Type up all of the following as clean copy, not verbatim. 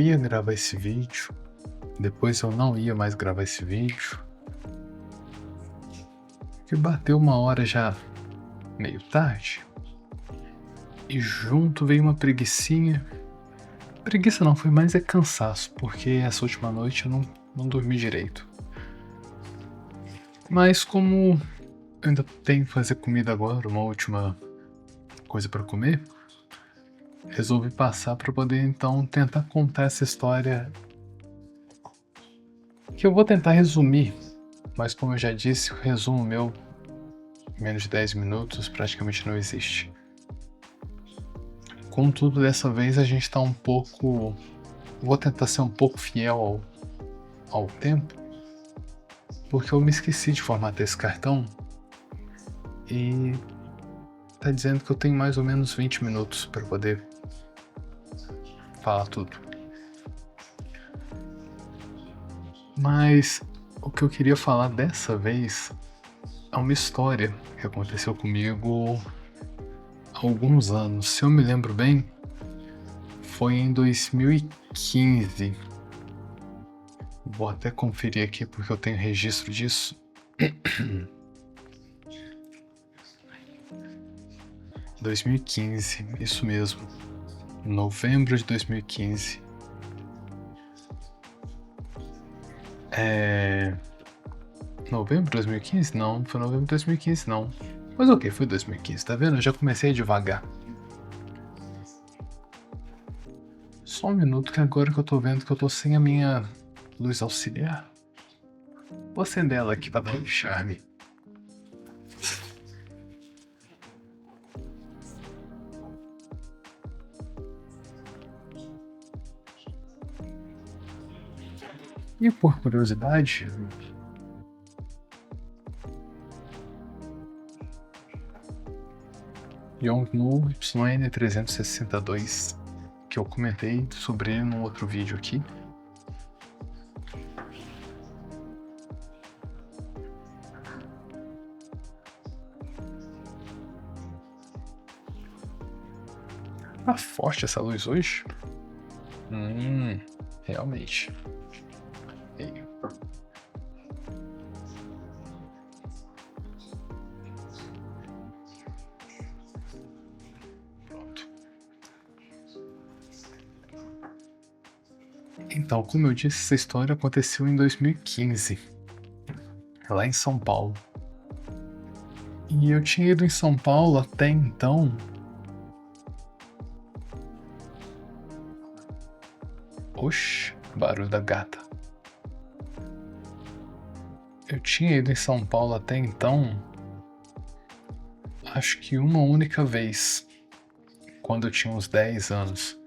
ia gravar esse vídeo, depois eu não ia mais gravar esse vídeo, que bateu 1 hora já meio tarde, e junto veio uma preguicinha. Preguiça não, foi mais cansaço, porque essa última noite eu não dormi direito. Mas como eu ainda tenho que fazer comida agora, uma última coisa para comer, resolvi passar para poder então tentar contar essa história, que eu vou tentar resumir, mas como eu já disse, o resumo meu, em menos de 10 minutos, praticamente não existe. Contudo, dessa vez a gente tá um pouco... Vou tentar ser um pouco fiel ao tempo, porque eu me esqueci de formatar esse cartão e tá dizendo que eu tenho mais ou menos 20 minutos para poder falar tudo. Mas o que eu queria falar dessa vez é uma história que aconteceu comigo há alguns anos. Se eu me lembro bem, foi em 2015. Vou até conferir aqui porque eu tenho registro disso. 2015, isso mesmo. Novembro de 2015. Novembro de 2015? Não foi novembro de 2015 não. Mas ok, foi 2015, tá vendo? Eu já comecei devagar. Só um minuto que agora que eu tô vendo que eu tô sem a minha luz auxiliar. Vou acender ela aqui pra dar um charme. E por curiosidade, Yongnuo YN362, que eu comentei sobre ele num outro vídeo aqui. Tá forte essa luz hoje? Realmente. Aí. Pronto. Então, como eu disse, essa história aconteceu em 2015, lá em São Paulo. E eu tinha ido em São Paulo até então. Oxi, barulho da gata. Eu tinha ido em São Paulo até então, acho que uma única vez, quando eu tinha uns 10 anos.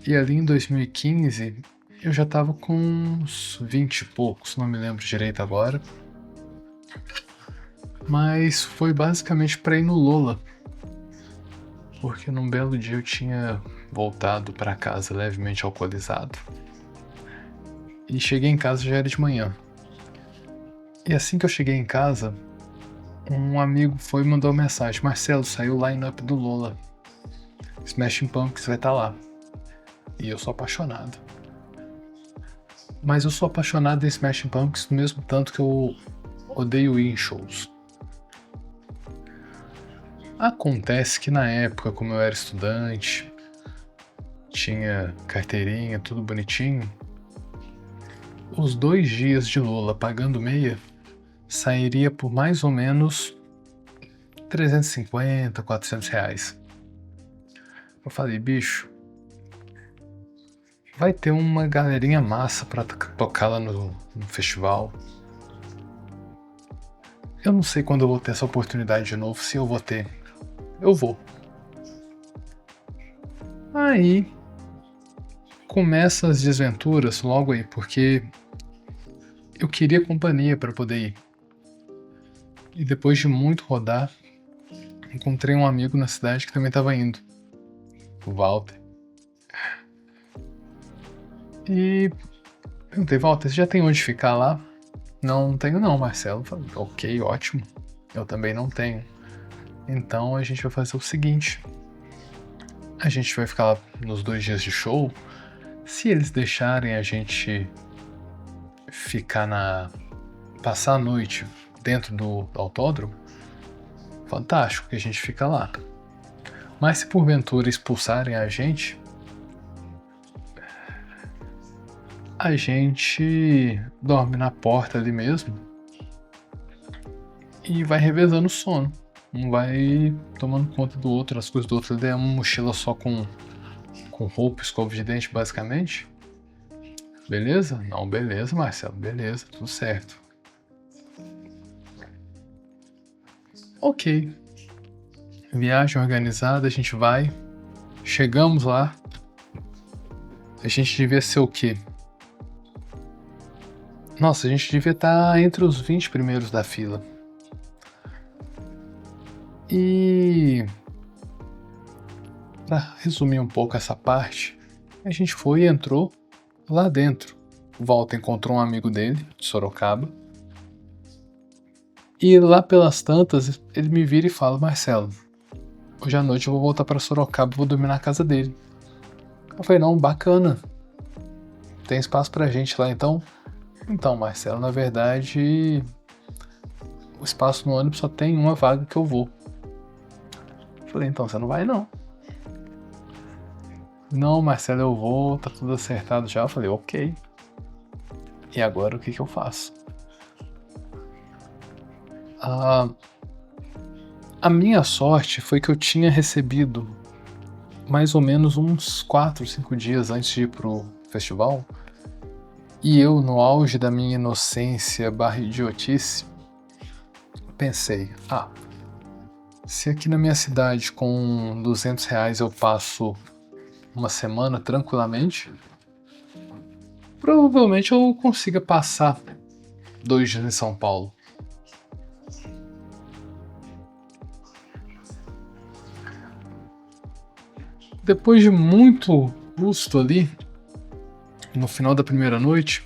E ali em 2015, eu já tava com uns 20 e poucos, não me lembro direito agora. Mas foi basicamente pra ir no Lola, porque num belo dia eu tinha voltado pra casa levemente alcoolizado. E cheguei em casa já era de manhã. E assim que eu cheguei em casa, um amigo foi e mandou uma mensagem: Marcelo, saiu o line-up do Lola. Smashing Pumpkins vai estar lá. E eu sou apaixonado. Mas eu sou apaixonado em Smashing Pumpkins do mesmo tanto que eu odeio ir em shows. Acontece que na época, como eu era estudante, tinha carteirinha, tudo bonitinho, os 2 dias de Lola pagando meia sairia por mais ou menos 350, 400 reais. Eu falei, bicho, vai ter uma galerinha massa pra tocar lá no festival. Eu não sei quando eu vou ter essa oportunidade de novo, se eu vou ter. Eu vou. Aí começa as desventuras logo aí, porque eu queria companhia para poder ir. E depois de muito rodar, encontrei um amigo na cidade que também estava indo, o Walter. E perguntei, Walter, você já tem onde ficar lá? Não tenho não, Marcelo. Falei, ok, ótimo. Eu também não tenho. Então a gente vai fazer o seguinte. A gente vai ficar lá nos 2 dias de show, Se eles deixarem a gente passar a noite dentro do autódromo, fantástico que a gente fica lá. Mas se porventura expulsarem a gente dorme na porta ali mesmo e vai revezando o sono. Um vai tomando conta do outro, as coisas do outro. É uma mochila só com roupa, escova de dente, basicamente. Beleza? Não, beleza, Marcelo. Beleza, tudo certo. Ok. Viagem organizada, a gente vai. Chegamos lá. A gente devia ser o quê? Nossa, a gente devia estar entre os 20 primeiros da fila. E para resumir um pouco essa parte, a gente foi e entrou lá dentro. O Walter encontrou um amigo dele, de Sorocaba. E lá pelas tantas, ele me vira e fala: Marcelo, hoje à noite eu vou voltar para Sorocaba e vou dormir na casa dele. Eu falei: não, bacana. Tem espaço pra gente lá então? Então, Marcelo, na verdade, o espaço no ônibus só tem uma vaga que eu vou. Eu falei: então você não vai não. Não, Marcelo, eu vou, tá tudo acertado já. Eu falei: ok. E agora o que eu faço? A minha sorte foi que eu tinha recebido mais ou menos uns 4, 5 dias antes de ir pro festival. E eu, no auge da minha inocência / idiotice, pensei: se aqui na minha cidade com R$200 eu passo uma semana tranquilamente, provavelmente eu consiga passar 2 dias em São Paulo. Depois de muito custo ali, no final da primeira noite,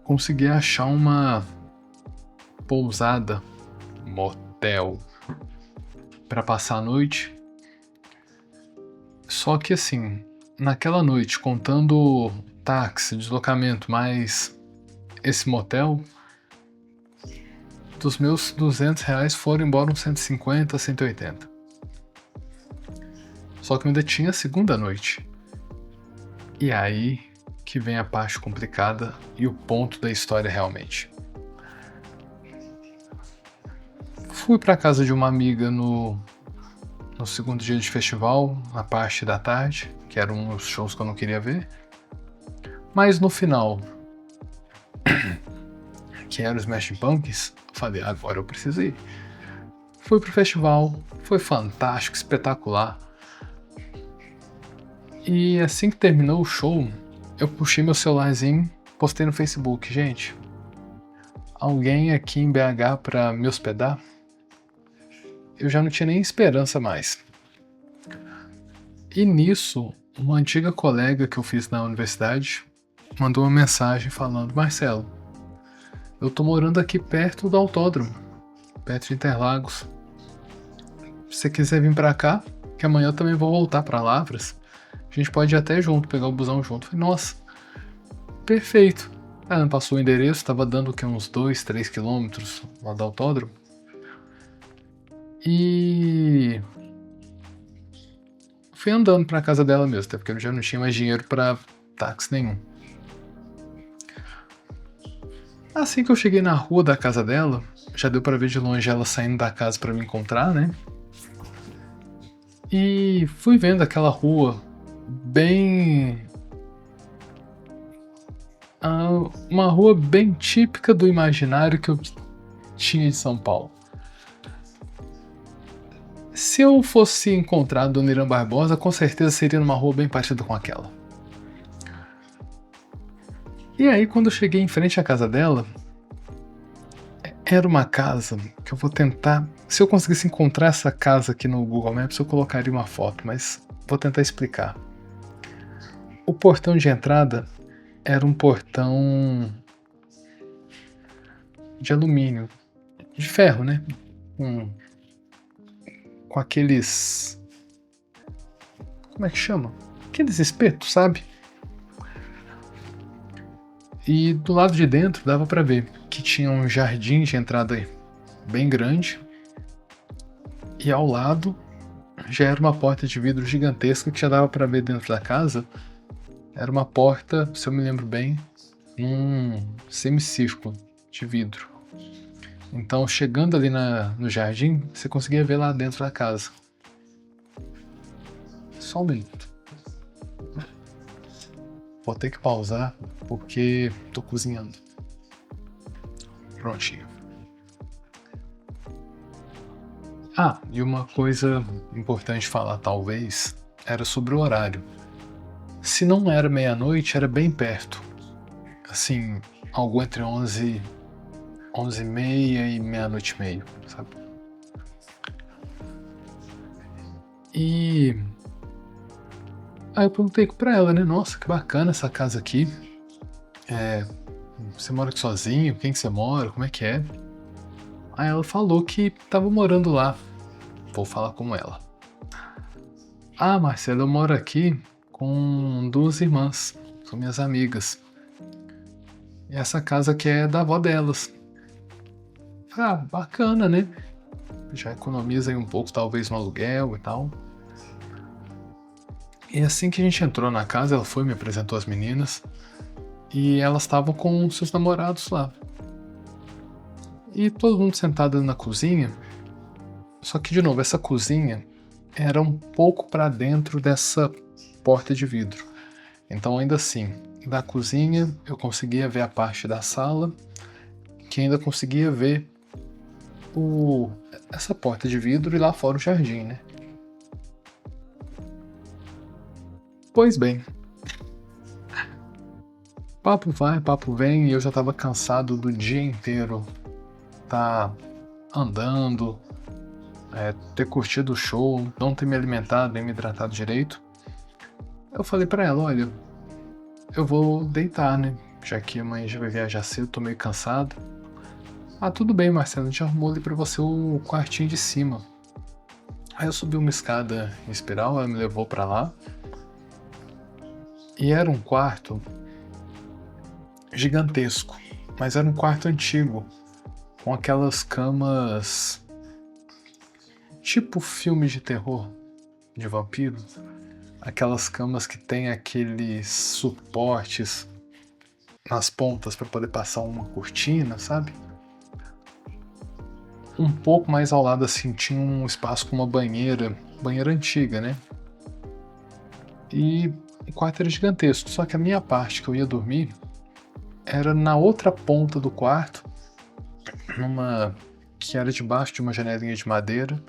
consegui achar uma pousada, motel, para passar a noite. Só que assim, naquela noite, contando táxi, deslocamento, mais esse motel, dos meus R$200 foram embora uns 150, 180. Só que eu ainda tinha a segunda noite. E aí que vem a parte complicada e o ponto da história realmente. Fui para casa de uma amiga no segundo dia de festival, na parte da tarde, que era um dos shows que eu não queria ver. Mas no final, que era os Smashing Pumpkins, falei: agora eu preciso ir. Fui pro festival, foi fantástico, espetacular. E assim que terminou o show, eu puxei meu celularzinho, postei no Facebook: gente, alguém aqui em BH pra me hospedar? Eu já não tinha nem esperança mais. E nisso, uma antiga colega que eu fiz na universidade mandou uma mensagem falando: Marcelo, eu tô morando aqui perto do autódromo, perto de Interlagos. Se você quiser vir pra cá, que amanhã eu também vou voltar pra Lavras, a gente pode ir até junto, pegar o busão junto. Eu falei: nossa, perfeito. Ela me passou o endereço, tava dando uns 2, 3 quilômetros lá do autódromo. E fui andando pra casa dela mesmo, até porque eu já não tinha mais dinheiro pra táxi nenhum. Assim que eu cheguei na rua da casa dela, já deu pra ver de longe ela saindo da casa pra me encontrar, né? E fui vendo aquela rua bem... uma rua bem típica do imaginário que eu tinha de São Paulo. Se eu fosse encontrar Dona Irã Barbosa, com certeza seria numa rua bem parecida com aquela. E aí, quando eu cheguei em frente à casa dela, era uma casa que eu vou tentar... Se eu conseguisse encontrar essa casa aqui no Google Maps, eu colocaria uma foto, mas vou tentar explicar. O portão de entrada era um portão de alumínio, de ferro, né? Com aqueles... como é que chama? Aqueles espetos, sabe? E do lado de dentro dava pra ver que tinha um jardim de entrada bem grande. E ao lado já era uma porta de vidro gigantesca que já dava pra ver dentro da casa. Era uma porta, se eu me lembro bem, num semicírculo de vidro. Então, chegando ali no jardim, você conseguia ver lá dentro da casa. Só um minuto. Vou ter que pausar porque tô cozinhando. Prontinho. Ah, e uma coisa importante falar, talvez, era sobre o horário. Se não era meia-noite, era bem perto. Assim, algo entre 11h30 e meia-noite e meia, sabe? E aí eu perguntei pra ela, né? Nossa, que bacana essa casa aqui. Você mora aqui sozinho? Quem que você mora? Como é que é? Aí ela falou que tava morando lá. Vou falar com ela. Ah, Marcelo, eu moro aqui com duas irmãs. São minhas amigas. E essa casa aqui é da avó delas. Ah, bacana, né? Já economiza aí um pouco, talvez, no aluguel e tal. E assim que a gente entrou na casa, ela foi, me apresentou as meninas. E elas estavam com seus namorados lá. E todo mundo sentado na cozinha. Só que, de novo, essa cozinha era um pouco para dentro dessa porta de vidro. Então, ainda assim, da cozinha eu conseguia ver a parte da sala, que ainda conseguia ver essa porta de vidro e lá fora o jardim, né? Pois bem, papo vai, papo vem, e eu já tava cansado do dia inteiro tá andando, ter curtido o show, não ter me alimentado nem me hidratado direito. Eu falei pra ela, olha, eu vou deitar, né? Já que amanhã já vai viajar cedo, tô meio cansado. Ah, tudo bem, Marcelo, a gente arrumou ali pra você o quartinho de cima. Aí eu subi uma escada em espiral, ela me levou pra lá. E era um quarto gigantesco, mas era um quarto antigo, com aquelas camas tipo filme de terror de vampiros. Aquelas camas que tem aqueles suportes nas pontas para poder passar uma cortina, sabe? Um pouco mais ao lado assim tinha um espaço com uma banheira antiga, né? E o quarto era gigantesco, só que a minha parte que eu ia dormir era na outra ponta do quarto, numa que era debaixo de uma janelinha de madeira,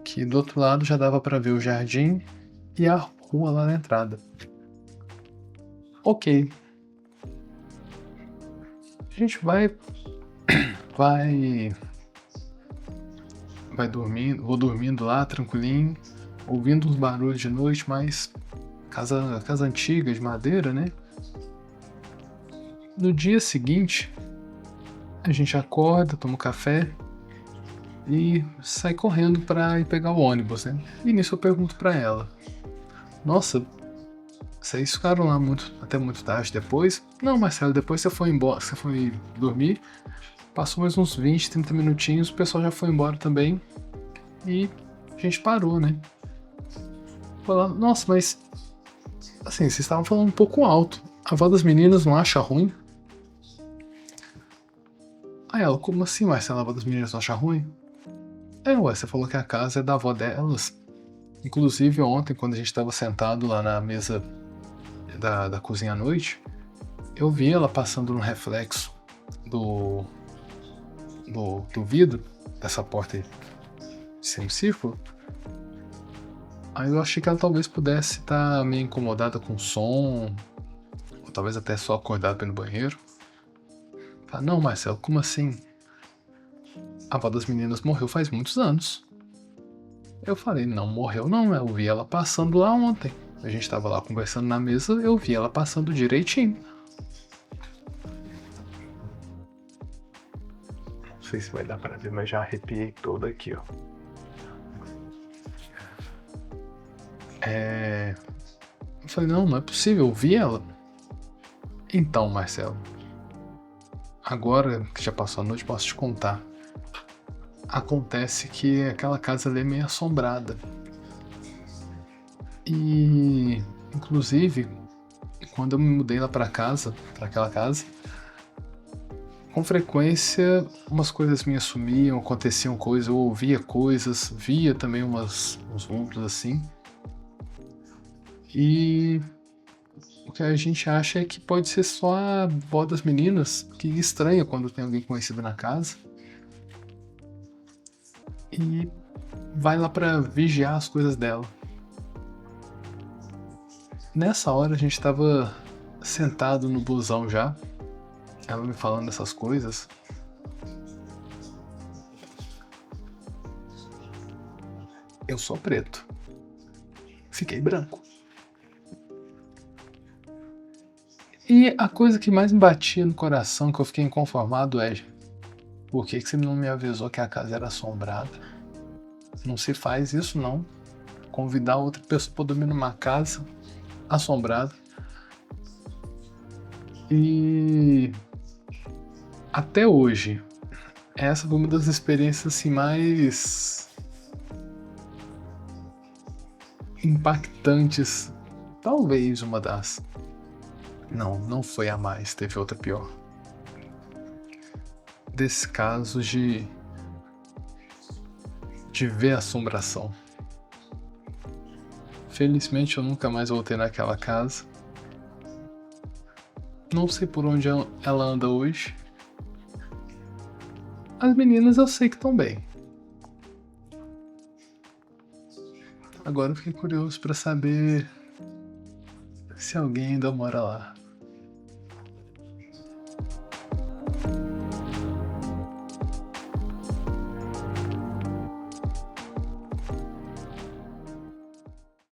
que do outro lado já dava para ver o jardim e a rua lá na entrada. Ok. A gente vai dormindo, vou dormindo lá tranquilinho, ouvindo uns barulhos de noite, mas casa antiga de madeira, né? No dia seguinte, a gente acorda, toma um café e sai correndo pra ir pegar o ônibus, né? E nisso eu pergunto pra ela: Nossa, vocês ficaram lá até muito tarde depois? Não, Marcelo, depois você foi embora, você foi dormir, passou mais uns 20, 30 minutinhos, o pessoal já foi embora também e a gente parou, né? Falando, nossa, mas assim, vocês estavam falando um pouco alto. A avó das meninas não acha ruim? Aí ela, como assim, Marcelo, a avó das meninas não acha ruim? Ué, você falou que a casa é da avó delas. Inclusive ontem, quando a gente estava sentado lá na mesa da cozinha à noite, eu vi ela passando no reflexo do vidro dessa porta aí, de semicírculo. Aí eu achei que ela talvez pudesse estar meio incomodada com o som, ou talvez até só acordada pelo banheiro. Ah, não, Marcelo, como assim? A avó das meninas morreu faz muitos anos. Eu falei, não morreu não, eu vi ela passando lá ontem. A gente tava lá conversando na mesa, eu vi ela passando direitinho. Não sei se vai dar pra ver, mas já arrepiei todo aqui, ó. Eu falei, não é possível, eu vi ela. Então, Marcelo, agora que já passou a noite, posso te contar. Acontece que aquela casa ali é meio assombrada. E, inclusive, quando eu me mudei lá pra aquela casa, com frequência umas coisas minhas sumiam, aconteciam coisas, eu ouvia coisas, via também uns vultos assim. E o que a gente acha é que pode ser só a avó das meninas, que estranha quando tem alguém conhecido na casa. E vai lá pra vigiar as coisas dela. Nessa hora a gente tava sentado no busão já, ela me falando essas coisas. Eu sou preto. Fiquei branco. E a coisa que mais me batia no coração, que eu fiquei inconformado é: por que você não me avisou que a casa era assombrada? Não se faz isso não. Convidar outra pessoa para dormir numa casa assombrada. E até hoje, essa foi uma das experiências assim mais impactantes, talvez uma das. Não foi a mais, teve outra pior. Desse caso de ver assombração. Felizmente eu nunca mais voltei naquela casa. Não sei por onde ela anda hoje. As meninas eu sei que estão bem. Agora eu fiquei curioso pra saber se alguém ainda mora lá.